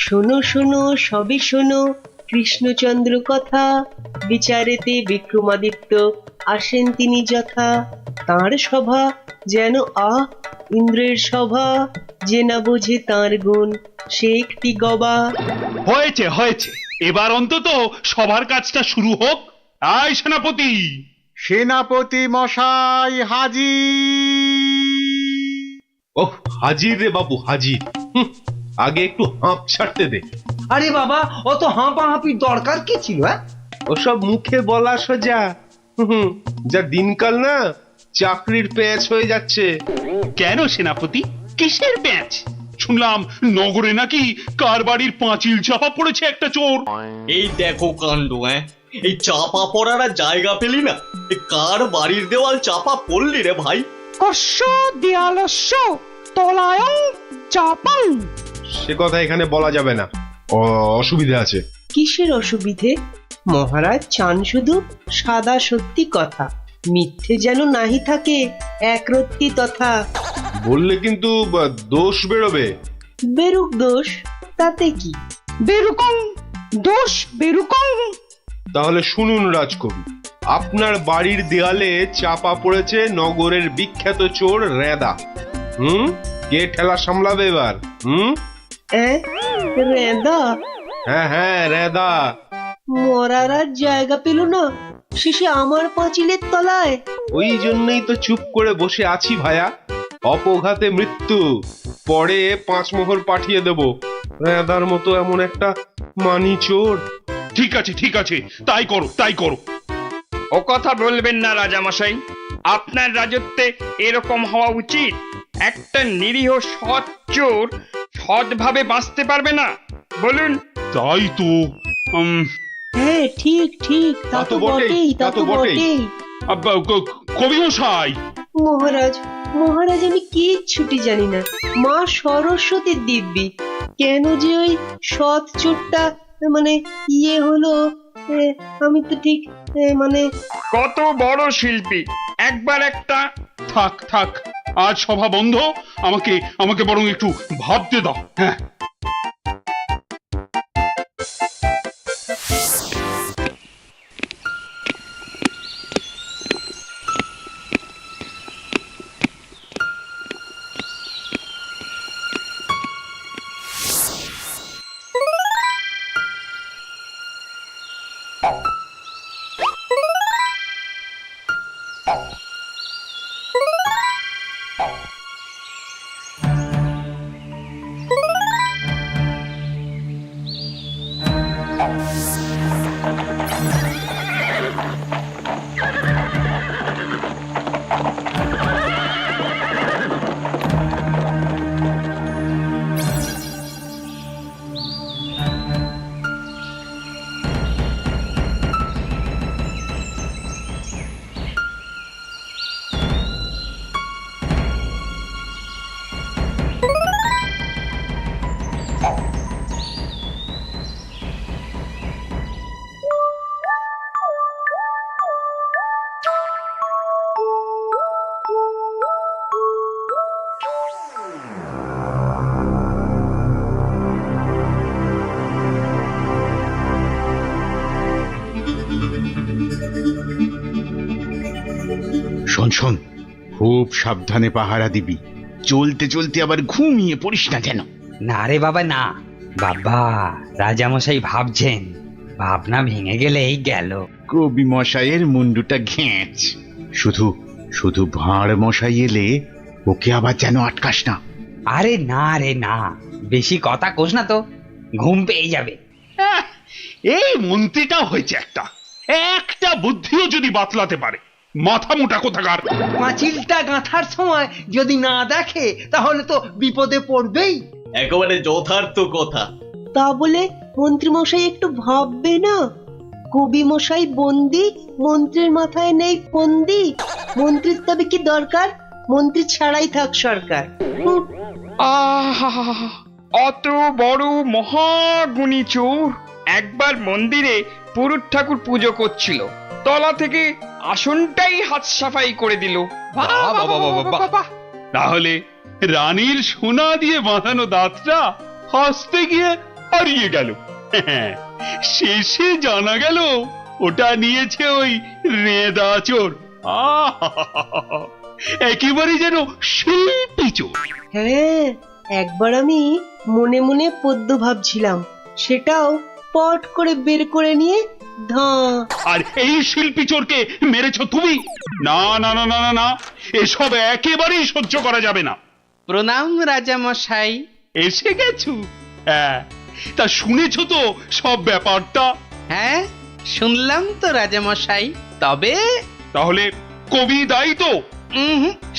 শোনো শোনো সবে শোনো কৃষ্ণচন্দ্র কথা, বিচারেতে বিক্রমাদিত্য আসেন তিনি যথা। তাঁর সভা যেন ইন্দ্রের সভা, যে না বোঝে তাঁর গুণ সে একটি গবা। হয়েছে হয়েছে, এবার অন্তত সবার কাজটা শুরু হোক। আয় সেনাপতি। সেনাপতি মশাই হাজির। ওহ, হাজির রে বাবু হাজির। আগে একটু হাঁপ ছাড়তে দে। আরে বাবা, অত হাঁপাহাঁপির দরকার কি ছিল? ওসব মুখে বলা সোজা। যা দিনকাল না, চাকরির প্যাঁচ হয়ে যাচ্ছে। কেন সেনাপতি, কিসের প্যাঁচ? শুনলাম নগরে নাকি কার বাড়ির পাঁচিল চাপা পড়েছে একটা চোর। এই দেখো কাণ্ড। এই চাপা পড়ার আর জায়গা পেলি না, কার বাড়ির দেওয়াল চাপা পড়লি রে ভাই? কস্য দেয়ালস্য তলায়ং চাপাং। সে কথা এখানে বলা যাবে না, অসুবিধা আছে। কিসের অসুবিধে? মহারাজ চান শুধু সাদা সত্যি কথা, মিথ্যে যেন নাহি থাকে একরত্তি তথা। বললে কিন্তু দোষ বেরোবে। বেরুক দোষ, তাতে কি? বেরুকং দোষ বেরুকং। তাহলে শুনুন রাজকবি, আপনার বাড়ির দেয়ালে চাপা পড়েছে নগরের বিখ্যাত চোর রেদা। কে ঠেলা সামলাবে এবার? রেদা? হ্যাঁ হ্যাঁ, রেদা। মরার আর জায়গা পেল না, শেষে আমার পাঁচিলের তলায়। ওই জন্যই তো চুপ করে বসে আছি ভায়া। অপঘাতে মৃত্যু, পরে 5 মোহর পাঠিয়ে দেব। রেদার মতো এমন একটা মানি চোর। ঠিক আছে ঠিক আছে, তাই করো তাই করো। ও কথা বলবেন না রাজামশাই, আপনার রাজত্বে এরকম হওয়া উচিত। একটা নিরীহ সৎ চোর সৎভাবে বাঁচতে পারবে না, বলুন? তাই তো। হ্যাঁ ঠিক ঠিক, তা তো বটেই, তা তো বটেই। কবি মশাই। মহারাজ মহারাজ, আমি কিচ্ছুটি জানি না। মা সরস্বতীর দিব্যি, কেন যে ওই সৎ চোরটা মানে হলো, আমি তো ঠিক মানে। কত বড় শিল্পী, একবার একটা। থাক থাক, আজ সভা বন্ধ। আমাকে আমাকে বরং একটু ভাবতে দাও। হ্যাঁ, শোন শোন, খুব সাবধানে পাহারা দিবি। চলতে চলতে আবার ঘুমিয়ে পড়িস না যেন। না রে বাবা না। বাবা, রাজামশাই ভাবছেন, ভাবনা ভেঙে গেলেই গেল। কবি মশাইয়ের মুন্ডুটা ঘেঁচ। শুধু শুধু ভাঁড় মশাই এলে ওকে আবার যেন আটকাস না। আরে না রে না, বেশি কথা কোস না তো, ঘুম পেয়ে যাবে। এই মন্ত্রীটা হয়েছে একটা একটা বুদ্ধিও যদি বাতলাতে পারে, মাথা মোটা কোথাকার। পাঁচিলটা গাঁথার সময় যদি না দেখে তাহলে তো বিপদে পড়বেই। একেবারে যথার্থ কথা। তা বলে মন্ত্রী মশাই একটু ভাববে না? কবি মশাই বন্দি, মন্ত্রীর মাথায় নেই ফন্দি। মন্ত্রীর তবে কি দরকার? মন্ত্রী ছাড়াই থাক সরকার। অত বড় মহাগুণী চোর একবার মন্দিরে পুরুত ঠাকুর পুজো করছিল, তলা থেকে আসনটাই হাত সাফাই করে দিল। তাহলে রানীর সোনা দিয়ে বাঁধানো দাঁতটা হাসতে গিয়ে হারিয়ে গেল। শেষে জানা গেল ওটা নিয়েছে ওই রেদা চোর। একেবারে যেন শিল্পী চোর। হ্যাঁ, একবার আমি মনে মনে পদ্য ভাবছিলাম, সেটাও পট করে বের করে নিয়ে ধাঁ। আর এই শিল্পী চোরকে মেরেছো তুমি? না না না না না না, এসব একেবারেই সহ্য করা যাবে না। প্রণাম রাজা মশাই। এসে গেছো? হ্যাঁ, তা শুনেছো তো সব ব্যাপারটা? হ্যাঁ, শুনলাম তো রাজা মশাই। তবে তাহলে কবি দায়ী তো?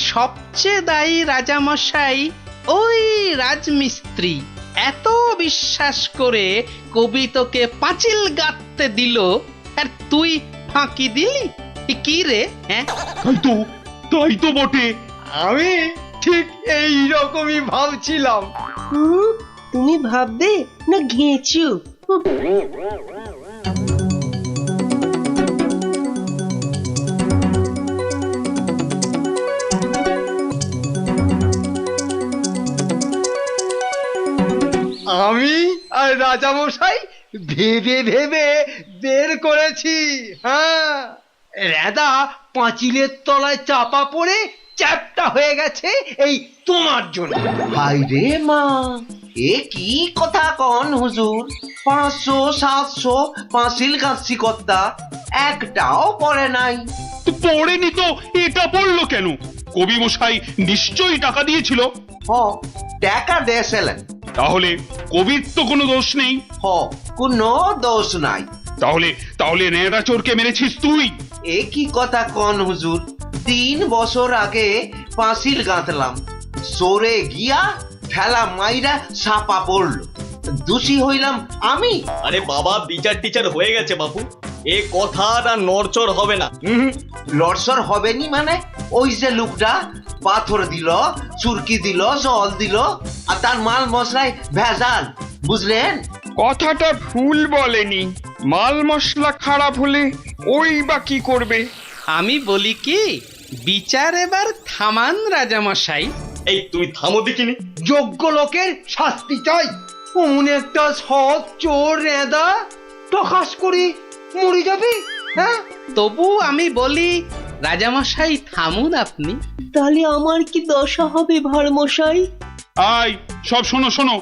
সবচেয়ে দায়ী রাজা মশাই ওই রাজমিস্ত্রি। এত বিশ্বাস করে কবি তোকে পাঁচিল গাঁথতে দিল, আর তুই ফাঁকি দিলি। কি রে? হ্যাঁ, তাই তো বটে। আমি ঠিক এই রকমই ভাবছিলাম। তুমি ভাববে না ঘেঁচু? আমি আর রাজামশাই ভেবে ভেবে বের করেছি। হ্যাঁ, রেদা পাঁচিলের তলায় চাপা পড়ে চ্যাপ্টা হয়ে গেছে এই তোমার জন্য। হাই রে মা, এ কি কথা কন হুজুর? 500 700 পাঁচিল গাছি কর্তা, একটাও পড়ে নাই। তো পড়েনি তো এটা পড়লো কেন? কবি মশাই নিশ্চয়ই টাকা দিয়েছিল। হ, টাকা দিয়েছিলেন। তাহলে কবির তো কোনো দোষ নেই। হ, কোনো দোষ নাই। তাহলে তাহলে নেড়া চোরকে মেরেছিস তুই? এ কি কথা কন হুজুর? 3 বছর আগে পাঁচিল গাঁথলাম, সরে গিয়া ঠেলা মাইরা সাপা পড়লো, দোষী হইলাম আমি। আরে বাবা, বিচার টিচার হয়ে গেছে বাপু, এ কথা আর নড়চড় হবে না। লড়সর হবেনি মানে? ওই যে লোকটা পাথর দিল, চুরকি দিল, জল দিল, আর তার মাল মশলায় ভেজাল, বুঝলেন? কথাটা ভুল বলেনি। মাল মশলা খারাপ হলে ওই বা কি করবে? আমি বলি কি, বিচার এবার থামান রাজা মশাই। এই তুমি থামো দেখিনি। যোগ্য লোকের শাস্তি চাই। অমন একটা সৎ চোর রেদা টকাস করি মরে যাবে। হ্যাঁ, তবু আমি বলি রাজামশাই থামুন আপনি। তাহলে আমার কি দশা হবে ভাড়মশাই? আয় সব শোনো শোনো,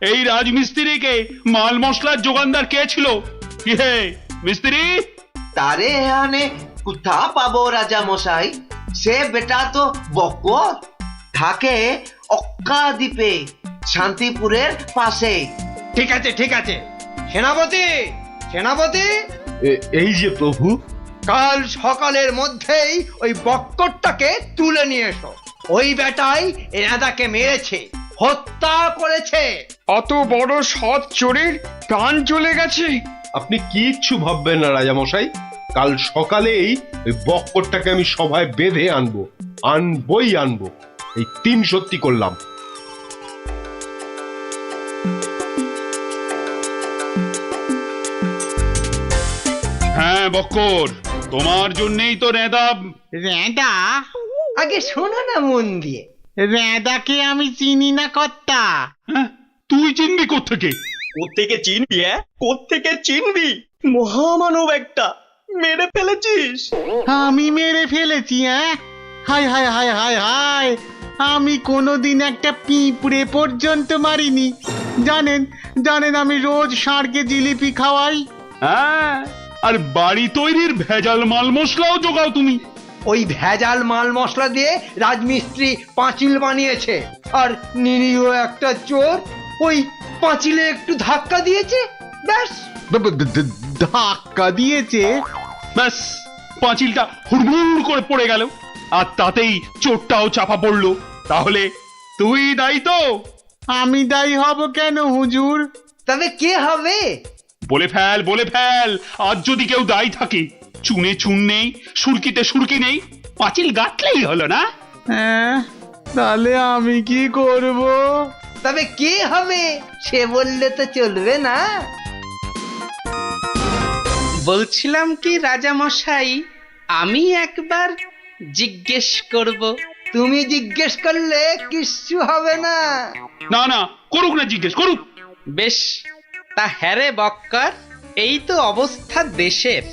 এই রাজমিস্ত্রিকে মাল মশলার যোগানদার কে ছিল? কি হে মিস্ত্রি? তারে এখানে কোথা পাবো রাজা মশাই? সে বেটা তো বকর, থাকে অক্কা দ্বীপে, শান্তিপুরের পাশে। ঠিক আছে ঠিক আছে, সেনাপতি সেনাপতি, এই যে প্রভু। কাল সকালের মধ্যেই ওই বক্করটাকে তুলে নিয়ে এসো। ওই বেটাই এনাদাকে মেরেছে, হত্যা করেছে। অত বড় সৎ চোরের প্রাণ চলে গেছে? আপনি কিচ্ছু ভাববেন না রাজামশাই, কাল সকালেই ওই বক্করটাকে আমি সভায় বেঁধে আনবো, আনবই আনবো। এই 3 সত্যি করলাম। হ্যাঁ বক্কর, তোমার জন্যই তো রেদা। রেঁদা? আগে শোনো না মন দিয়ে। রেঁদাকে আমি চিনি না কর্তা। হ্যাঁ, তুই চিনবি কোত্থেকে? কোত্থেকে চিনবি? কোত্থেকে চিনবি? মহামানব একটা, মেরে ফেলেছিস। আমি মেরে ফেলেছি? হ্যাঁ, হায় হায় হায় হায় হায়, আমি কোনোদিন একটা পিঁপড়ে পর্যন্ত মারিনি। জানেন জানেন, আমি রোজ ষাঁড়কে জিলিপি খাওয়াই। হ্যাঁ, আর বাড়ি তৈরির ভেজাল মাল মশলাও জোগাও তুমি। ওই ভেজাল মাল মশলা দিয়ে রাজমিস্ত্রি পাঁচিল বানিয়েছে, আর নিরীহ একটা চোর ওই পাঁচিলে একটু ধাক্কা দিয়েছে, ব্যাস। ধাক্কা দিয়েছে? ব্যাস, পাঁচিলটা হুড়মুড় করে পড়ে গেল, আর তাতেই চোরটাও চাপা পড়লো। তাহলে তুই দায়ী তো? আমি দায়ী হব কেন হুজুর? তবে কে হবে? বলে ফেল বলে ফেল, আজ যদি কেউ দায়ী থাকে। চুনে চুন নেই, সুরকিতে সুরকি নেই, পাঁচিল গাঁথলেই হলো না? হ্যাঁ, তাহলে আমি কি করব? তবে কে হবে সে বললে তো চলবে না। বলছিলাম কি রাজামশাই, আমি একবার জিজ্ঞেস করব। তুমি জিজ্ঞেস করলে কিচ্ছু হবে না। না না, করুক না, জিজ্ঞেস করুক। বেশ, তা হ্যারে বক্কর, এই তো অবস্থা দেশের,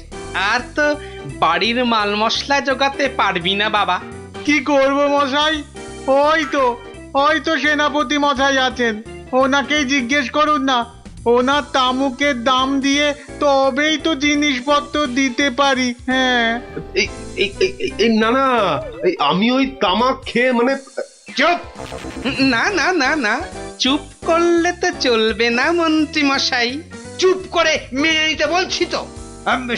আর তো বাড়ির মাল মশলা জোগাতে পারবি না বাবা। কি করব মশাই? ওই তো সেনাপতি মশাই আছেন, ওনাকেই জিজ্ঞেস করুন না। ওনার তামুকের দাম দিয়ে তবেই তো জিনিসপত্র দিতে পারি। হ্যাঁ, না না, আমি ওই তামাক খেয়ে মানে চুপ! না না না না, চুপ করলে তো চলবে না মন্ত্রী মশাই। চুপ করে মেনে নিতে বলছি তো।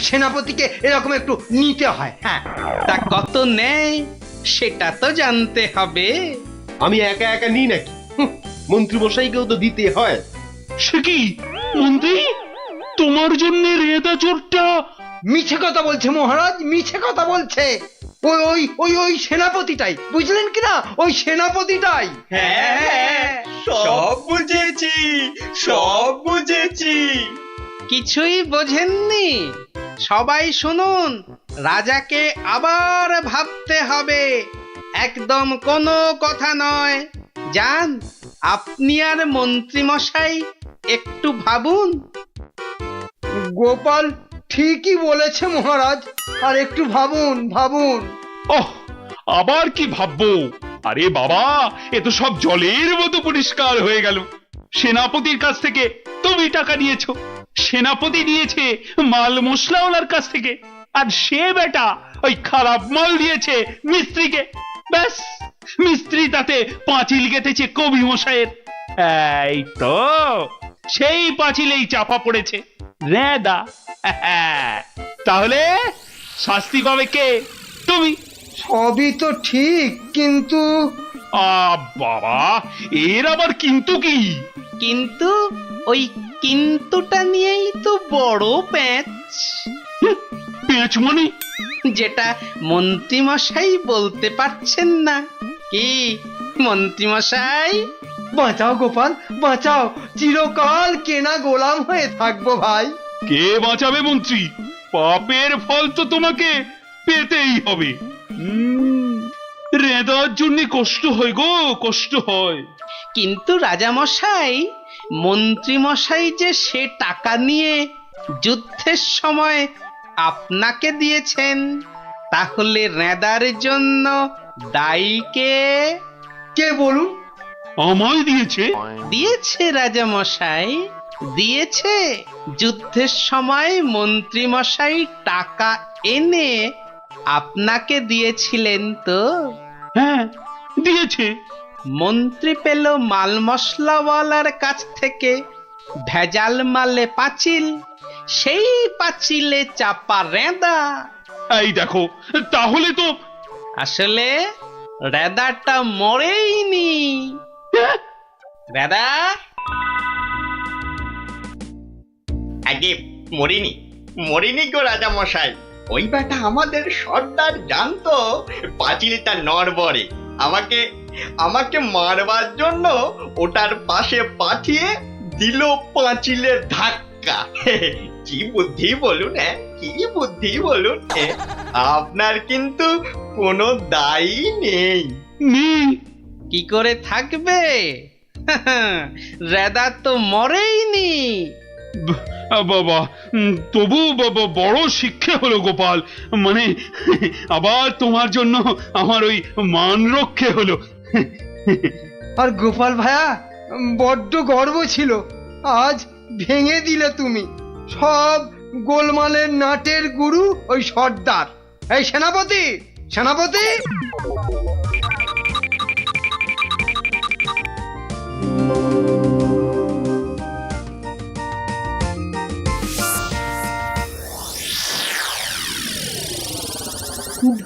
সেনাপতিকে এরকম একটু নিতে হয়। হ্যাঁ, তা কত নেয় সেটা তো জানতে হবে। আমি একা একা নিই নাকি? মন্ত্রী মশাইকেও তো দিতে হয়। সে কি মন্ত্রী, তোমার জন্য রেদা চোরটা? মিছে কথা বলছে মহারাজ, মিছে কথা বলছে। ওই ওই ওই ওই সেনাপতিটাই, বুঝলেন কিনা? ওই সেনাপতিটাই। হ্যাঁ, সব বুঝেছি, সব বুঝেছি। কিছুই বোঝেননি? সবাই শুনুন, রাজাকে আবার ভাবতে হবে, একদম কোনো কথা নয়। যান, আপনি আর মন্ত্রী মশাই একটু ভাবুন। গোপাল ঠিকই বলেছে মহারাজ, আর একটু ভাবুন ভাবুন। ওহ, আবার কি ভাববো? আরে বাবা, এ তো সব জলের মতো পরিষ্কার হয়ে গেল। সেনাপতির কাছ থেকে তুমি টাকা নিয়েছো, সেনাপতি নিয়েছে মাল মশলাওয়ালার কাছ থেকে, আর সে বেটা ওই খারাপ মাল দিয়েছে মিস্ত্রিকে। ব্যাস, মিস্ত্রি তাতে পাঁচিল গেঁথেছে কবি মশাইয়ের। এই তো সেই পাঁচিলেই চাপা পড়েছে রেদা। তাহলে শাস্তি পাবে কে? তুমি। সবই তো ঠিক, কিন্তু বাবা, এর আবার কিন্তু কি? কিন্তু ওই কিন্তুটা নিয়েই তো বড় প্যাঁচ। পেঁচ মানে? যেটা মন্ত্রী মশাই বলতে পারছেন না। কি মন্ত্রী মশাই? বাঁচাও গোপাল, বাঁচাও, চিরকাল কেনা গোলাম হয়ে থাকবো ভাই। কে বাঁচাবে মন্ত্রী? পাপের ফল তো তোমাকে পেতেই হবে। রেদার জন্য কষ্ট হয় গো, কষ্ট হয়। কিন্তু রাজা মশাই, মন্ত্রী মশাই যে সে টাকা নিয়ে যুদ্ধের সময় আপনাকে দিয়েছেন, তাহলে রেদার জন্য দায়ী কে? কে বলুন? আমায় দিয়েছে? দিয়েছে রাজা মশাই, দিয়েছে। যুদ্ধের সময় মন্ত্রী মশাই টাকা এনে আপনাকে দিয়েছিলেন তো? হ্যাঁ, দিয়েছে। মন্ত্রী পেল মাল মশলাওয়ালার কাছ থেকে ভেজাল মালে পাঁচিল, সেই পাঁচিলে চাপা রেদা। এই দেখো, তাহলে তো আসলে রেদাটা মরেইনি। রেদা আগে মরিনি, মরিনি গো রাজা মশাই। ওই বেটা আমাদের সর্দার জানতো পাঁচিলটা নড়বড়ে, আমাকে আমাকে মারবার জন্য ওটার পাশে পাঠিয়ে দিল পাঁচিলের ধাক্কা। কি বুদ্ধি বলুন, কি বুদ্ধি বলুন। আপনার কিন্তু কোনো দায়ী নেই। কি করে থাকবে? রেদা তো মরেইনি। বাবা, তবু বড় শিক্ষা হলো গোপাল। মানে আবার তোমার জন্য আমার ওই মান রক্ষে হলো। আর গোপাল ভায়া, বড্ড গর্ব ছিল, আজ ভেঙে দিলে তুমি। সব গোলমালের নাটের গুরু ওই সর্দার। এই সেনাপতি, সেনাপতি!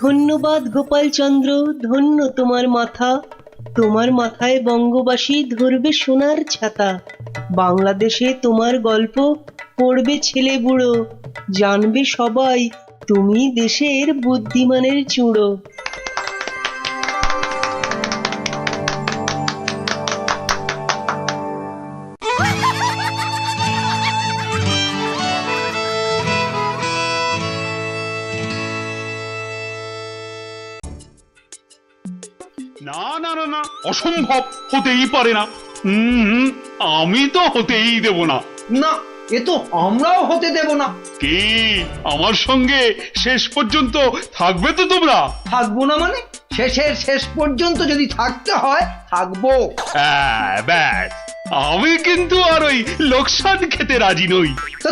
ধন্যবাদ গোপালচন্দ্র, ধন্য তোমার মাথা। তোমার মাথায় বঙ্গবাসী ধরবে সোনার ছাতা। বাংলাদেশে তোমার গল্প পড়বে ছেলে বুড়ো, জানবে সবাই তুমি দেশের বুদ্ধিমানের চূড়ো। অসম্ভব, হতেই পারে না। আমি তো হতেই দেব না। না, এ তো আমরাও হতে দেব না। কি আমার সঙ্গে শেষ পর্যন্ত থাকবে তো তোমরা? থাকবো না মানে? শেষের শেষ পর্যন্ত যদি থাকতে হয় থাকবো। হ্যাঁ, ব্যাস। আমি কিন্তু আর ওই লোকসান খেতে রাজি নই। তা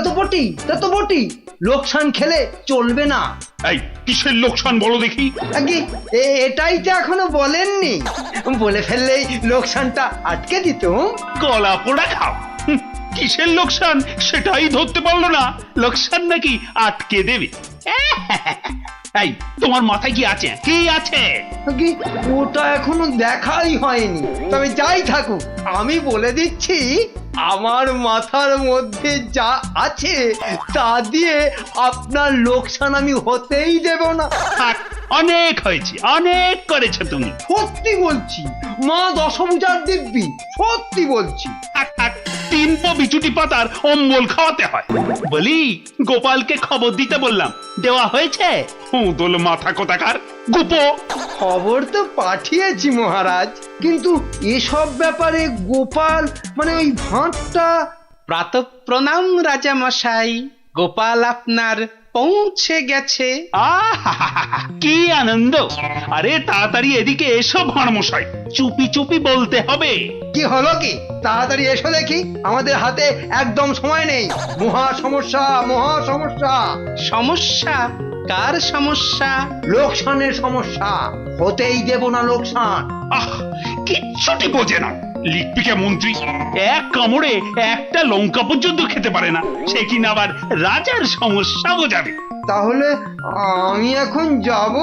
তো বটি লোকসান খেলে চলবে না। এই কিসের লোকসান বলো দেখি? আগে এটাই তো এখনো বলেননি। বলে ফেললেই লোকসানটা আটকে দিত। গলা পোড়া খাও। কিসের লোকসান সেটাই ধরতে পারলো না, লোকসান নাকি আটকে দেবে। এই তোমার মাথায় কি আছে? কি আছে? আগে ওটা এখনো দেখাই হয়নি। তবে যাই থাকুক, আমি বলে দিচ্ছি আমার মাথার মধ্যে যা আছে তা দিয়ে আপনার লোকসান আমি হতেই দেব না। থাক, অনেক হয়েছে, অনেক করেছো তুমি। সত্যি বলছি, মা দশভুজার দিব্যি, সত্যি বলছি। থাক থাক, 3 পো বিচুটি পাতার অম্বল খাওয়াতে হয়। বলি গোপালকে খবর দিতে বললাম, দেওয়া হয়েছে? হুঁদল মাথা কোথাকার গুপো। খবর তো পাঠিয়েছি মহারাজ, কিন্তু এসব ব্যাপারে গোপাল মানে ওই ভাঁটটা। প্রাতঃ প্রণাম রাজা মশাই, গোপাল আপনার পৌঁছে গেছে। কি আনন্দ! আরে তাড়াতাড়ি এদিকে এসো ভাঁড় মশাই, চুপি চুপি বলতে হবে। কি হলো কি? তাড়াতাড়ি এসো দেখি, আমাদের হাতে একদম সময় নেই। মহা সমস্যা, মহা সমস্যা। সমস্যা? কার সমস্যা? লোকসানের সমস্যা। হতেই দেব না লোকসান। আহ, কিচ্ছুটি বোঝে না। লিখপিকা মন্ত্রী এক কামড়ে একটা লঙ্কা পর্যন্ত খেতে পারে না, সে কিনা আবার রাজার সমস্যা বোঝাবে। তাহলে আমি এখন যাব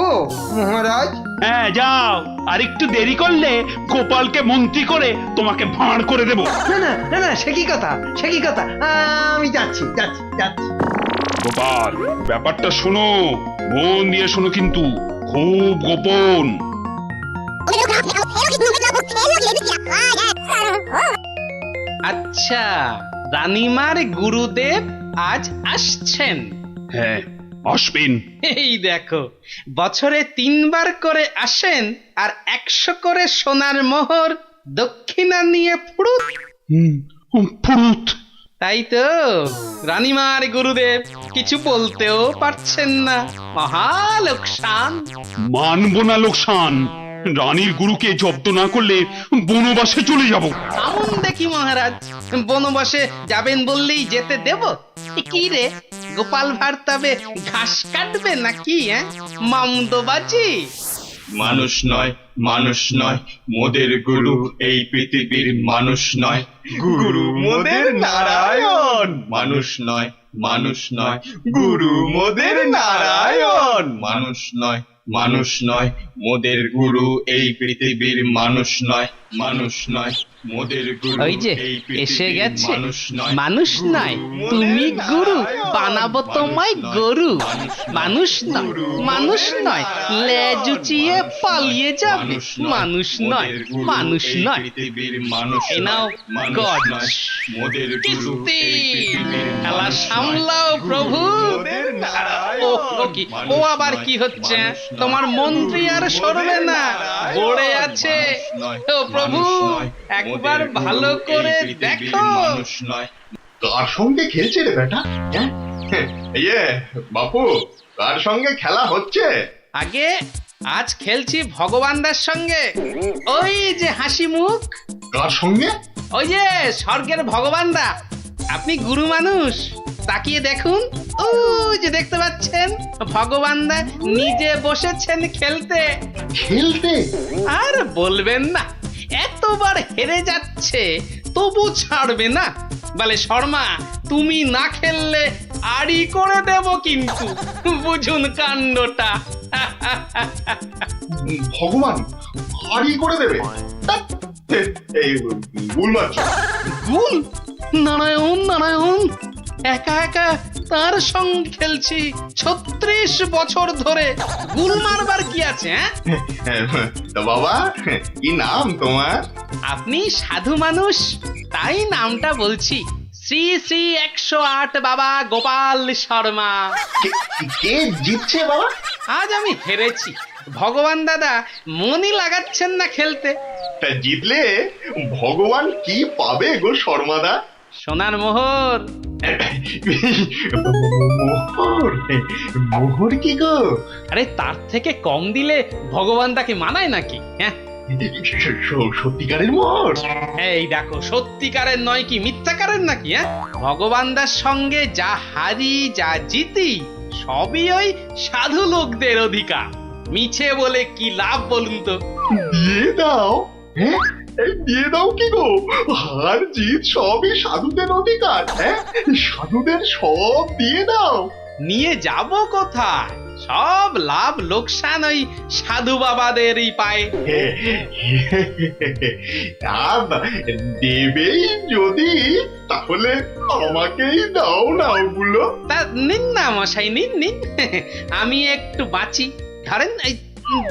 মহারাজ? হ্যাঁ যাও, আর একটু দেরি করলে গোপালকে মন্ত্রী করে তোমাকে ভাঁড় করে দেব। না না না না, সে কি কথা, সে কি কথা। আমি যাচ্ছি যাচ্ছি যাচ্ছি। গোপাল, ব্যাপারটা শোনো, মন দিয়ে শোনো, কিন্তু খুব গোপন। আচ্ছা, রানীমার গুরুদেব আজ আসছেন? হ্যাঁ, আসবেন। এই দেখো, বছরে 3 বার করে আসেন, আর 100 করে সোনার মোহর দক্ষিণা নিয়ে ফুরুত। ফুরুত? তাই তো, রানীমার গুরুদেব কিছু বলতেও পারছেন না। মহা লোকসান। মানবো না লোকসান। রানীর গুরুকে জব্দ না করলে বনবাসে চলে যাব। আমন দেখি মহারাজ, বনবাসে যাবেন বললেই যেতে দেব? কি রে গোপাল ভাঁড়, তবে ঘাস কাটবে নাকি? মামদোবাজি। মানুষ নয়, মানুষ নয়, মোদের গুরু এই পৃথিবীর মানুষ নয়। গুরু মোদের নারায়ণ। মানুষ নয়, মানুষ নয়, গুরু মোদের নারায়ণ। মানুষ নয়, মানুষ নয়, মোদের গুরু এই পৃথিবীর মানুষ নয়। মানুষ নয়, মোদের গুরু ওই যে এই এসে পৃথিবীর গেছে। মানুষ নয়। মানুষ নয়, তুমি গুরু, বানাবো তোমায় গরু। মানুষ নয়, মানুষ নয়, লেজ উঁচিয়ে পালিয়ে যাবে। মানুষ নয়, মানুষ নয়। পৃথিবীর মানুষ এ নাও নয়, গজ। নয়, মোদের গুরু কিস্তি। এই পৃথিবীর খেলা মানুষ নয়। সামলাও প্রভু। মোদের নারায়ণ। ও কি, ও আবার কি হচ্ছে? তোমার মন্ত্রী আর সরবে না, পড়ে আছে। ও প্রভু, একবার ভালো করে দেখো। মানুষ নয়। কার সঙ্গে খেলছে রে বেটা? ইয়ে বাপু, কার সঙ্গে খেলা হচ্ছে? আগে আজ খেলছি ভগবানদার সঙ্গে। ওই যে হাসি মুখ। কার সঙ্গে? ওই যে স্বর্গের ভগবানদা। আপনি গুরু মানুষ, তাকিয়ে দেখুন। ও যে দেখতে পাচ্ছেন, ভগবানদা নিজে বসেছেন খেলতে। খেলতে? আর বলবেন না, এতবার হেরে যাচ্ছে তবু ছাড়বে না। বলে শর্মা, তুমি না খেললে আড়ি করে দেব কিন্তু। বুঝুন কাণ্ডটা। ভগবান হারি করে দেবে? এই ভুল মারছ। গুল? নারায়ণ নারায়ণ, একা একা তার সঙ্গে খেলছি 36 বছর ধরে। গুল মারবার কি আছে? তা বাবা, কি নাম তোমার? আপনি সাধু মানুষ, তাই নামটা বলছি। শ্রী শ্রী 108 বাবা গোপাল শর্মা। কে জিতছে বাবা? আজ আমি হেরেছি। ভগবান দাদা মনই লাগাচ্ছেন না খেলতে। তা জিতলে ভগবান কি পাবে গো শর্মাদা? সোনার মোহর। মোহর? মোহর কি গো? আরে তার থেকে কম দিলে ভগবান তাকে মানায় নাকি? হ্যাঁ, সত্যিকারের মোহর? এই দেখো, সত্যিকারের নয় কি মিথ্যাকারের নাকি? হ্যাঁ, ভগবানদার সঙ্গে যা হারি যা জিতি সবই ওই সাধু লোকদের অধিকার। মিছে বলে কি লাভ বলুন তো? দিয়ে দাও। হ্যাঁ, এই দিয়ে দাও কি গো? হার জিত সবই সাধুদের অধিকার। হ্যাঁ, সাধুদের সব দিয়ে দাও। নিয়ে যাব কোথায়? সব লাভ লোকসান ওই সাধু বাবাদেরই পায়। দেবেই যদি, তাহলে আমাকেই দাও না ওগুলো। তা নিন না মশাই, নিন নিন। আমি একটু বাঁচি, ধরেন এই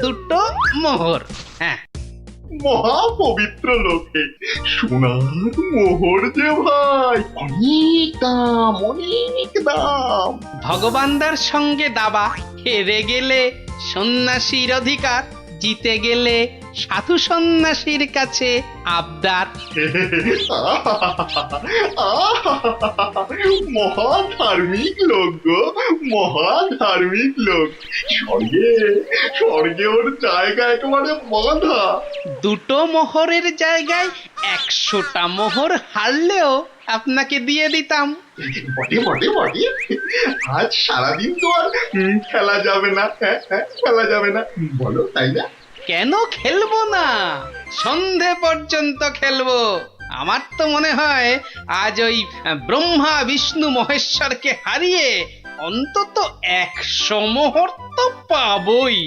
দুটো মোহর। হ্যাঁ, মহা পবিত্র লোকে সোনার মোহর যে ভাই, অনেক দাম, অনেক দাম। ভগবানদার সঙ্গে দাবা, হেরে গেলে সন্ন্যাসীর অধিকার, জিতে গেলে সাধু সন্ন্যাসীর কাছে আবদার। মহা ধার্মিক লোক গো, মহা ধার্মিক লোক। স্বর্গে, স্বর্গে ওর জায়গা একেবারে বাঁধা। দুটো মোহরের জায়গায় 100টা মোহর হারলেও আপনাকে দিয়ে দিতাম। বটে বটে বটে, আজ সারাদিন তো আর খেলা যাবে না। হ্যাঁ, খেলা যাবে না, বলো তাই না? কেন খেলবো না? সন্ধে পর্যন্ত খেলবো। আমার তো মনে হয় আজ ওই ব্রহ্মা বিষ্ণু মহেশ্বরকে হারিয়ে অন্তত 100 মোহর তো পাবই।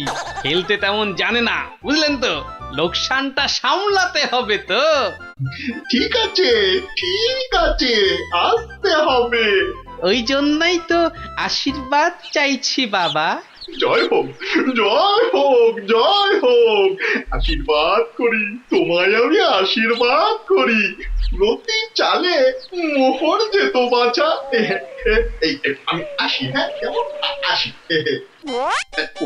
খেলতে তেমন জানে না, বুঝলেন তো? লোকসানটা সামলাতে হবে তো। ঠিক আছে, ঠিক আছে, আসতে হবে। ওই জন্যই তো আশীর্বাদ চাইছি বাবা। জয় হোক, জয় হোক, জয় হোক। আশীর্বাদ করি, তোমায় আমি আশীর্বাদ করি। প্রতি চালে মোহর যেত বাঁচা। আমি আসি, হ্যাঁ, কেমন আসি।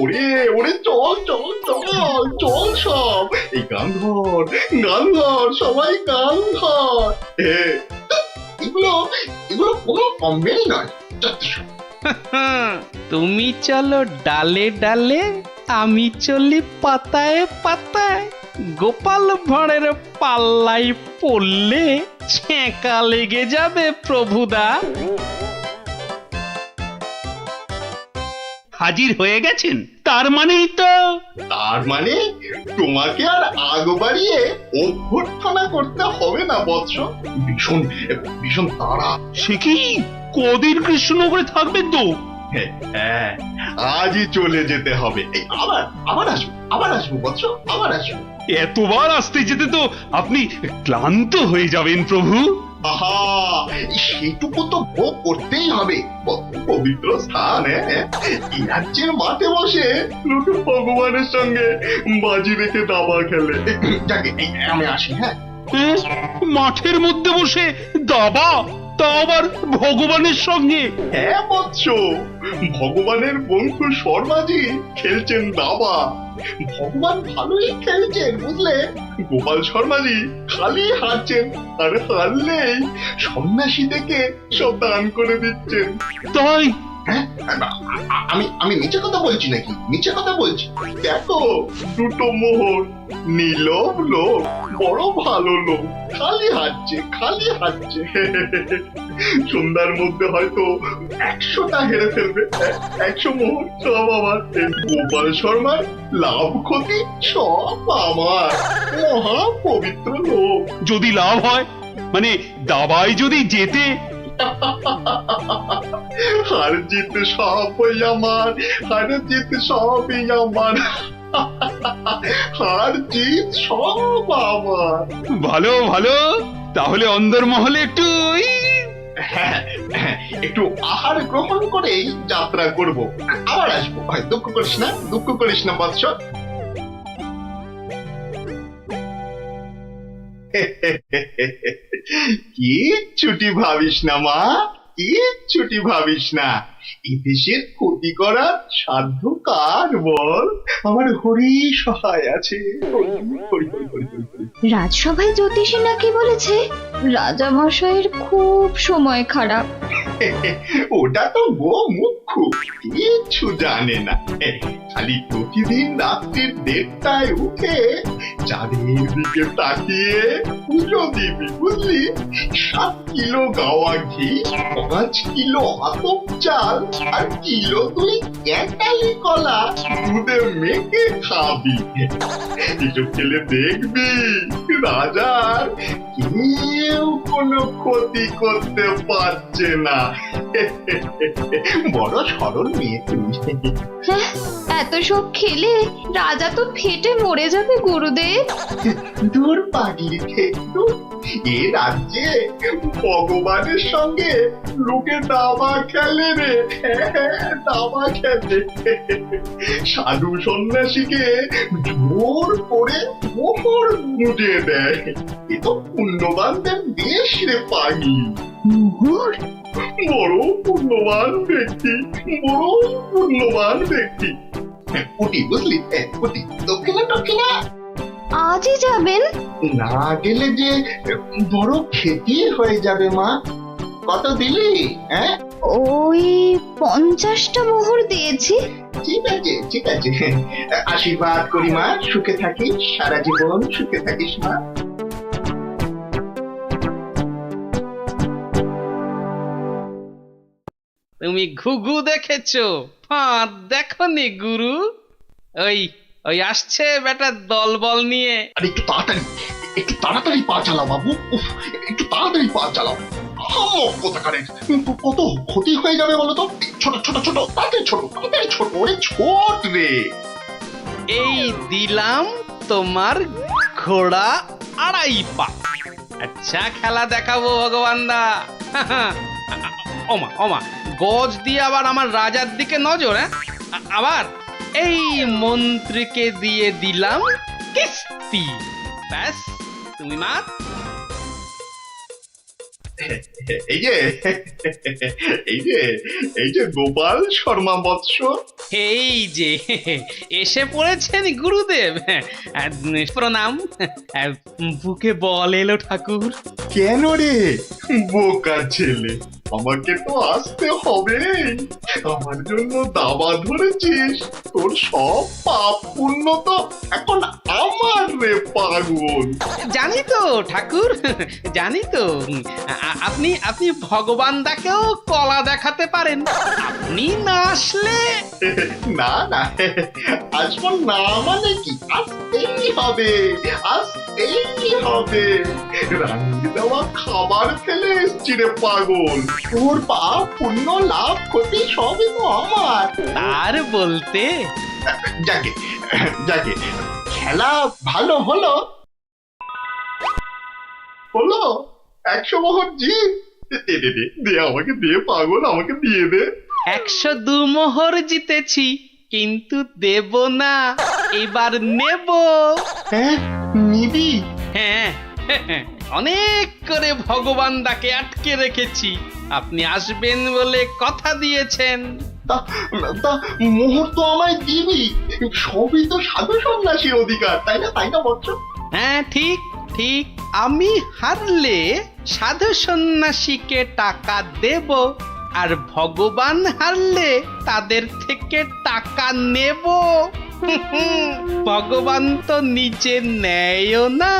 ওরে ওরে, চল চল চল চল সব। এই গান ধর, গান ধর, সবাই গান ধর। এগুলো এগুলো কোনো কমেই নয়। তুমি চলো ডালে ডালে, আমি চলি পাতায় পাতায়। গোপাল ভাঁড়ের পাল্লাই পড়লে ছেঁকা লেগে যাবে প্রভুদা। হাজির হয়ে গেছেন, তার মানেই তো। তার মানে তোমাকে আর আগ বাড়িয়ে অভ্যর্থনা করতে হবে না বৎস। ভীষণ ভীষণ তাড়া। সে কি কদিন কৃষ্ণনগরে থাকবেন তো? হ্যাঁ, আজই চলে যেতে হবে। এই আবার আবার আসবো, আবার আসবো বৎস, আবার আসবো। এতবার আসতে যেতে তো আপনি ক্লান্ত হয়ে যাবেন প্রভু। আহা, সেটুকু তো ভোগ করতেই হবে। পবিত্র স্থান, এই রাজ্যের মাঠে বসে লোক ভগবানের সঙ্গে বাজি রেখে দাবা খেলে। যাকে আমি আসি। হ্যাঁ, মাঠের মধ্যে বসে দাবা, তা আবার ভগবানের সঙ্গে? হ্যাঁ বৎস, ভগবানের বন্ধু শর্মাজি খেলছেন দাবা। ভগবান ভালোই খেলছেন, বুঝলে। গোপাল শর্মাজি খালি হারছেন, আর হারলেই সন্ন্যাসী থেকে সব দান করে দিচ্ছেন। তাই? হ্যাঁ, আমি আমি মিছে কথা বলছি নাকি? মিছে কথা বলছি? দেখো, দুটো মোহর। নীলব লোক, বড় ভালো লোক, খালি হাঁটছে, খালি হাঁটছে। সন্ধ্যার মধ্যে হয়তো 100টা হেরে ফেলবে। 100 মোহর সব আমার। গোপাল শর্মার লাভ ক্ষতি সব আমার। মহা পবিত্র লোক। যদি লাভ হয়, মানে দাবায় যদি জেতে? হার জিত সবই আমার, হার জিত সবই আমার, হার জিত সব আমার। ভালো ভালো, তাহলে অন্দরমহলে একটু হ্যাঁ, একটু আহার গ্রহণ করেই যাত্রা করব। আবার আসবো। দুঃখ করিস না, দুঃখ করিস না বৎস। কি ছুটি ভাবিস না মা। কিচ্ছুটি ভাবিস না, এই দেশের ক্ষতি করার সাধ্য কার বল? আমার হরি সহায় আছে। হরি, হরি, হরি, হরি, হরি, হরি। রাজসভায় জ্যোতিষী নাকি বলেছে রাজা মশাইয়ের খুব সময় খারাপ। ওটা তো মুখ্য, কিচ্ছু জানে না। খালি প্রতিদিন রাত্রির 1:30টায় উঠে চাঁদের দিকে তাকিয়ে পুজো দিবি, বুঝলি? 7 কিলো গাওয়া ঘি, 5 কিলো আতপ চাল আর কিলো 2 ক্যাটালি কলা দুধে মেখে খাবি। এসব খেলে দেখবি রাজার কেউ কোনো ক্ষতি করতে পারছে না। বড় সরল মেয়ে তুমি। হ্যাঁ, এত সব খেলে রাজা তো ফেটে মরে যাবে গুরুদেব। দূর পাগলি খেতু, এ রাজ্যে ভগবানের সঙ্গে লোকে দাবা খেলে রে, দাবা খেলে। সাধু সন্ন্যাসীকে জোর করে মোহর গুঁজে দেয়। এ তো পুণ্যবানদের দেশ রে পাগি। মোহর? বড় পুণ্যবান ব্যক্তি, বড় পুণ্যবান ব্যক্তি। উঠি, বুঝলি? উঠি, দক্ষিণা। আজই যাবেন? না গেলে যে বড় ক্ষতি হয়ে যাবে মা। কত দিলি? হ্যাঁ, ওই 50টা মোহর দিয়েছি। ঠিক আছে, ঠিক আছে। আশীর্বাদ করি মা, সুখে থাকিস, সারা জীবন সুখে থাকিস মা। তুমি ঘুঘু দেখেছো, ফাঁদ দেখনি গুরু? ওই ওই আসছে বেটার দলবল নিয়ে। আরে একটু তাড়াতাড়ি পা চালাও বাবু। উফ, একটু তাড়াতাড়ি পা চালাও। কোথাকারের কত ক্ষতি হয়ে যাবে বলো তো? ছোট তাড়াতাড়ি ছোট, ওরে ছোট রে। এই দিলাম তোমার ঘোড়া 2.5 পা। আচ্ছা খেলা দেখাবো ভগবান দা। ওমা গজ দিয়ে আবার আমার রাজার দিকে নজর। হ্যাঁ, আবার এই মন্ত্রীকে দিয়ে দিলাম কিস্তি। ব্যাস, তুমি মাত। এই যে গোপাল শর্মা বৎস। এই যে এসে পড়েছেন গুরুদেব। প্রণাম। বুকে বল এলো ঠাকুর। কেন রে বোকা ছেলে, আমাকে তো আসতে হবে। আমার জন্য দাবা ধরেছিস, তোর সব পাপ পুণ্য তো এখন আমার রে পাগল। জানি তো ঠাকুর, জানি তো। আপনি ভগবান দাকেও কলা দেখাতে পারেন। আপনি না আসলে না, আসবো না মানে কি? আসতেই হবে। রান্নি দেওয়া খাবার খেলে এসছি রে পাগল। তোর পাপ পুণ্য লাভ ক্ষতি সবই তো আমার। আর বলতে যাকে খেলা ভালো হলো 100 মোহর জিত। দে আমাকে, দে পাগল, আমাকে দিয়ে দে। 102 মোহর জিতেছি, কিন্তু দেব না, এবার নেব। হ্যাঁ, নিবি? হ্যাঁ, অনেক করে ভগবান দাকে আটকে রেখেছি। আপনি আসবেন বলে কথা দিয়েছেন। তা মোহর তো আমায় দিবি। সবই তো সাধু সন্ন্যাসীর অধিকার, তাই না বৎস? হ্যাঁ, ঠিক। আমি হারলে সাধু সন্ন্যাসীকে টাকা দেব, আর ভগবান হারলে তাদের থেকে টাকা নেব। ভগবান তো নিজে নেয়ও না,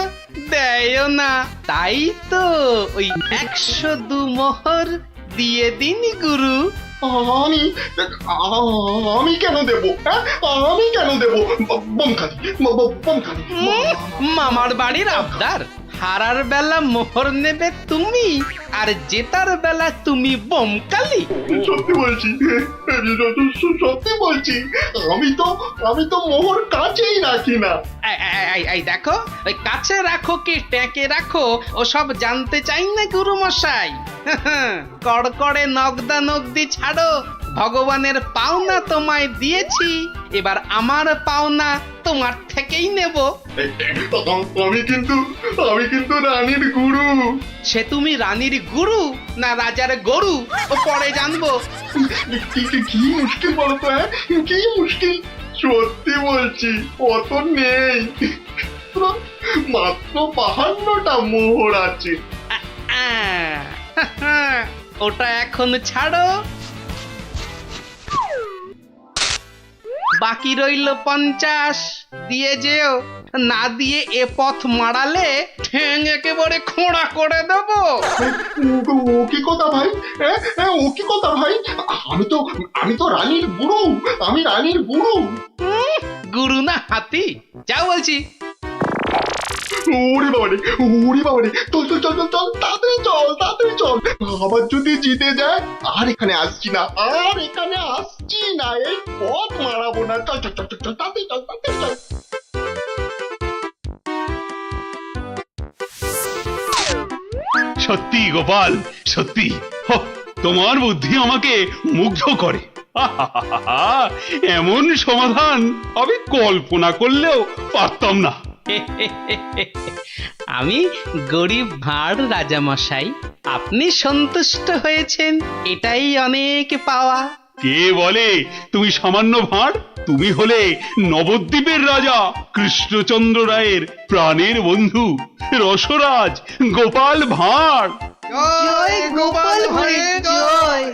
দেয়ও না। তাই তো ওই 102 মোহর দিয়ে দিন গুরু। আমি কেন দেব? আমি কেন দেব? বমখালি। মামার বাড়ির আবদার। হারার বেলা মোহর নেবে তুমি, আর জেতার বেলা তুমি বমকালি। সত্যি বলছি। আমি তো মোহর কাছেই রাখি না। এই দেখো, ওই কাছে রাখো কি ট্যাঁকে রাখো ওসব জানতে চাই না গুরু মশাই। কড়কড়ে নগদা নগদি ছাড়ো, ভগবানের পাওনা তোমায় দিয়েছি, এবার আমার পাওনা তোমার থেকেই নেব। আমি কিন্তু রানীর গুরু। সে তুমি রানীর গুরু না রাজার গরু ও পরে জানবো। কি মুশকিল বলতো, হ্যাঁ কি মুশকিল? সত্যি বলছি অত নেই, মাত্র 52টা মোহর আছে। ওটা এখন ছাড়ো, বাকি রইল 50। দিয়ে যেও, না দিয়ে এ পথ মারালে ঠ্যাং একেবারে খোঁড়া করে দেবো। ও কি কথা ভাই, ও কি কথা ভাই? আমি তো রানীর গুরু, আমি রানীর গুরু। গুরু না হাতি, যা বলছি। ওরে বাবারে, চল তাড়াতাড়ি চল। আবার যদি জিতে যায় আর এখানে আসছি না, এই পথ মারাবো না। চল তাড়াতাড়ি চল। সত্যি গোপাল, সত্যি তোমার বুদ্ধি আমাকে মুগ্ধ করে। এমন সমাধান আমি কল্পনা করলেও পারতাম না। আমি গরিব ভাঁড় রাজামশাই, আপনি সন্তুষ্ট হয়েছেন, এটাই অনেক পাওয়া। কে বলে তুমি সামান্য ভাঁড়? তুমি হলে নবদ্বীপের রাজা কৃষ্ণচন্দ্র রায়ের প্রাণের বন্ধু রসরাজ গোপাল ভাঁড়। জয় গোপাল ভাঁড়ের জয়।